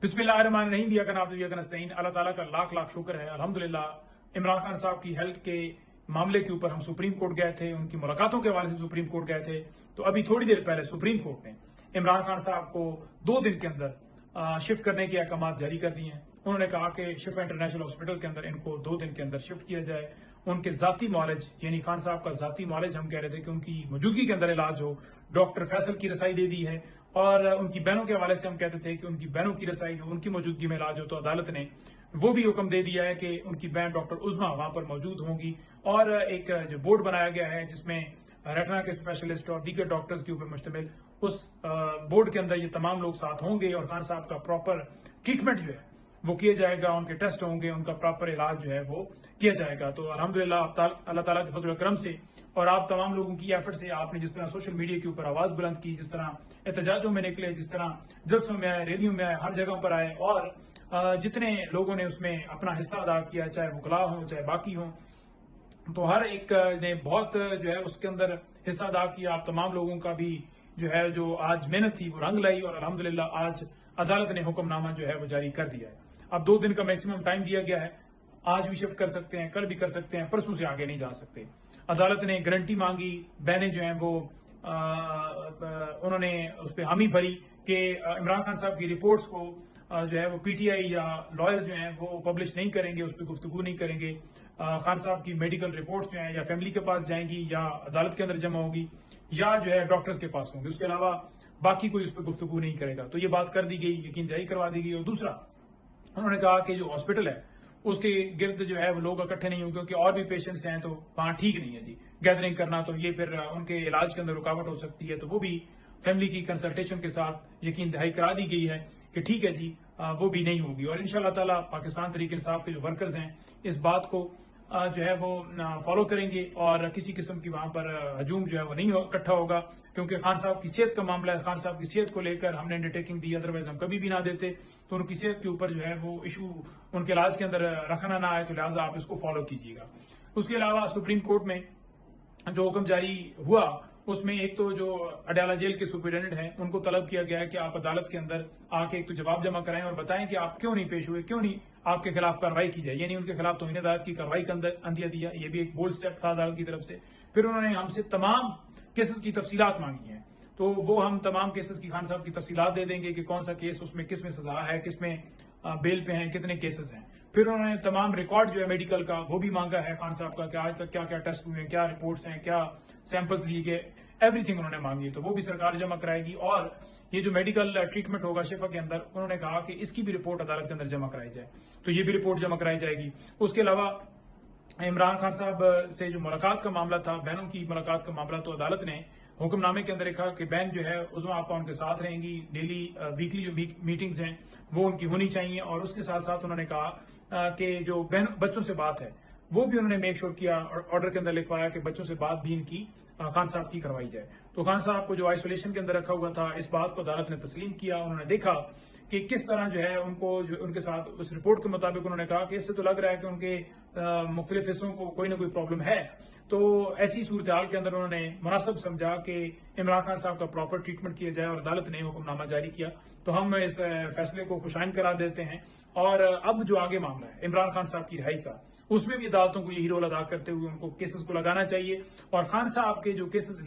बिस्मिल्लाहिर्रहमानिर्रहीम दिया का नाम दिया का नस्तईन। अल्लाह ताला का लाख लाख शुक्र है अल्हम्दुलिल्लाह। इमरान खान साहब की हेल्थ के मामले के ऊपर हम सुप्रीम कोर्ट गए थे, उनकी मुलाकातों के हवाले से सुप्रीम कोर्ट गए थे। तो अभी थोड़ी देर पहले सुप्रीम कोर्ट ने इमरान खान साहब को 2 दिन के अंदर शिफ्ट करने के अहकाम जारी कर दिए हैं। उन्होंने कहा कि शिफा इंटरनेशनल हॉस्पिटल के अंदर इनको 2 दिन के अंदर शिफ्ट किया जाए। उनके जाती मॉलेज यानी खान साहब का जाती मॉलेज हम कह रहे थे कि उनकी मौजूदगी के अंदर इलाज हो, डॉक्टर फैसल की रसाई दे दी है। और उनकी बहनों के हवाले से हम कहते थे कि उनकी बहनों की रसाई हो, उनकी मौजूदगी में इलाज हो। तो अदालत ने वो भी हुक्म दे दिया है कि उनकी बहन डॉक्टर उज़मा वहां पर मौजूद होंगी। और एक जो बोर्ड बनाया गया है जिसमें रेटना के स्पेशलिस्ट और दीगर डॉक्टर्स के ऊपर मुश्तमिल, उस बोर्ड के अंदर ये तमाम लोग साथ होंगे और खान साहब का प्रॉपर ट्रीटमेंट जो है वो किया जाएगा, उनके टेस्ट होंगे, उनका प्रॉपर इलाज जो है वो किया जाएगा। तो अल्हम्दुलिल्लाह अल्लाह ताला के फजल करम से और आप तमाम लोगों की एफर्ट से आपने जिस तरह सोशल मीडिया के ऊपर आवाज बुलंद की, जिस तरह एहतजाजों में निकले, जिस तरह जलसों में आए, रैलियों में आए, हर जगह पर आए और जितने लोगों ने उसमें अपना हिस्सा अदा किया, चाहे वकला हों चाहे बाकी हों, तो हर एक ने बहुत जो है उसके अंदर हिस्सा अदा किया। आप तमाम लोगों का भी जो है जो आज मेहनत थी वो रंग लाई और अल्हम्दुलिल्लाह आज अदालत ने हुक्मनामा जो है वो जारी कर दिया है। अब 2 दिन का मैक्सिमम टाइम दिया गया है। आज भी शिफ्ट कर सकते हैं, कल भी कर सकते हैं, परसों से आगे नहीं जा सकते। अदालत ने गारंटी मांगी, बहनें जो हैं वो उन्होंने उस पर हामी भरी कि इमरान खान साहब की रिपोर्ट्स को जो है वो पीटीआई या लॉयर्स जो हैं वो पब्लिश नहीं करेंगे, उस पर गुफ्तगू नहीं करेंगे। खान साहब की मेडिकल रिपोर्ट्स जो हैं या फैमिली के पास जाएंगी या अदालत के अंदर जमा होगी या जो है डॉक्टर्स के पास होंगी, उसके अलावा बाकी कोई उस पर गुफ्तगू नहीं करेगा। तो ये बात कर दी गई, यकीन दहाई करवा दी गई। और दूसरा उन्होंने कहा कि जो हॉस्पिटल है उसके गिर्द जो है वो लोग इकट्ठे नहीं होंगे क्योंकि और भी पेशेंट्स हैं, तो वहां ठीक नहीं है जी गैदरिंग करना, तो ये फिर उनके इलाज के अंदर रुकावट हो सकती है। तो वो भी फैमिली की कंसल्टेशन के साथ यकीन दहाई करा दी गई है कि ठीक है जी वो भी नहीं होगी। और इंशाल्लाह ताला पाकिस्तान तहरीक इंसाफ के जो वर्कर्स हैं इस बात को जो है वो फॉलो करेंगे और किसी किस्म की वहां पर हजूम जो है वो नहीं इकट्ठा होगा, क्योंकि खान साहब की सेहत का मामला है। खान साहब की सेहत को लेकर हमने अंडरटेकिंग दी, अदरवाइज हम कभी भी ना देते। तो उनकी सेहत के ऊपर जो है वो इशू उनके इलाज के अंदर रखना ना आए, तो लिहाजा आप इसको फॉलो कीजिएगा। उसके अलावा सुप्रीम कोर्ट में जो हुक्म जारी हुआ उसमें एक तो जो अडयाला जेल के सुपरिटेंडेंट हैं उनको तलब किया गया है कि आप अदालत के अंदर आके एक तो जवाब जमा कराएं और बताएं कि आप क्यों नहीं पेश हुए, क्यों नहीं आपके खिलाफ कार्रवाई की जाए, यानी उनके खिलाफ तौहीन अदालत की कार्रवाई का अंदिया दिया। ये भी एक बोल्ड स्टेप था अदालत की तरफ से। फिर उन्होंने हमसे तमाम केसेस की तफसीलात मांगी हैं, तो वो हम तमाम केसेस की खान साहब की तफसीलात दे देंगे कि कौन सा केस उसमें किस में सजा है, किस में बेल पे हैं, कितने केसेस हैं। फिर उन्होंने तमाम रिकॉर्ड जो है मेडिकल का वो भी मांगा है खान साहब का कि आज तक क्या क्या टेस्ट हुए हैं, क्या रिपोर्ट्स हैं, क्या सैंपल्स लिए गए, एवरीथिंग उन्होंने मांगी है। तो वो भी सरकार जमा कराएगी। और ये जो मेडिकल ट्रीटमेंट होगा शिफा के अंदर, उन्होंने कहा कि इसकी भी रिपोर्ट अदालत के अंदर जमा कराई जाए, तो ये भी रिपोर्ट जमा कराई जाएगी। उसके अलावा इमरान खान साहब से जो मुलाकात का मामला था, बहनों की मुलाकात का मामला, तो अदालत ने हुक्मनामे के अंदर लिखा कि बहन जो है उज़मा आपा उनके साथ रहेंगी, डेली वीकली जो मीटिंग्स हैं वो उनकी होनी चाहिए। और उसके साथ साथ उन्होंने कहा कि जो बहन बच्चों से बात है वो भी उन्होंने मेक श्योर किया और ऑर्डर के अंदर लिखवाया कि बच्चों से बात भी इनकी खान साहब की करवाई जाए। तो खान साहब को जो आइसोलेशन के अंदर रखा हुआ था, इस बात को अदालत ने तस्लीम किया। उन्होंने देखा कि किस तरह जो है उनको जो उनके साथ उस रिपोर्ट के मुताबिक उन्होंने कहा कि इससे तो लग रहा है कि उनके मुख्तलिफ हिस्सों को कोई ना कोई प्रॉब्लम है। तो ऐसी सूरत हाल के अंदर उन्होंने मुनासिब समझा कि इमरान खान साहब का प्रॉपर ट्रीटमेंट किया जाए और अदालत ने हुक्मनामा जारी किया। तो हम इस फैसले को खुशाइन करार देते हैं। और अब जो आगे मामला है इमरान खान साहब की रिहाई का, उसमें भी अदालतों को यही रोल अदा करते हुए उनको केसेस को लगाना चाहिए और खान साहब के जो केसेस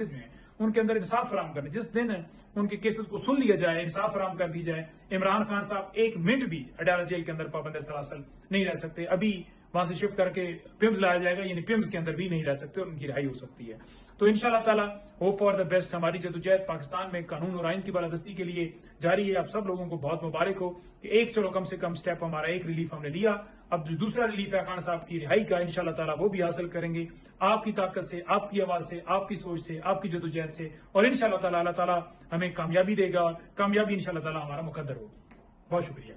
जो हैं उनके अंदर इंसाफ फराम करने, जिस दिन उनके केसेस को सुन लिया जाए, इंसाफ फराम कर दी जाए, इमरान खान साहब 1 मिनट भी अडयाला जेल के अंदर पाबंद सलासल नहीं रह सकते। अभी वहां से शिफ्ट करके पिम्स लाया जाएगा, यानी पिम्स के अंदर भी नहीं रह सकते और उनकी रिहाई हो सकती है। तो इंशाल्लाह ताला होप फॉर द बेस्ट। हमारी जदोजहद पाकिस्तान में कानून और आइन की बालादस्ती के लिए जारी है। आप सब लोगों को बहुत मुबारक हो कि एक चलो कम से कम स्टेप हमारा एक रिलीफ हमने लिया। अब जो दूसरा रिलीफ है खान साहब की रिहाई का, इंशाल्लाह ताला वो भी हासिल करेंगे आपकी ताकत से, आपकी आवाज से, आपकी सोच से, आपकी जदोजहद से। और इंशाल्लाह ताला अल्लाह ताला हमें कामयाबी देगा और कामयाबी इंशाल्लाह ताला हमारा मुकद्दर होगी। बहुत शुक्रिया।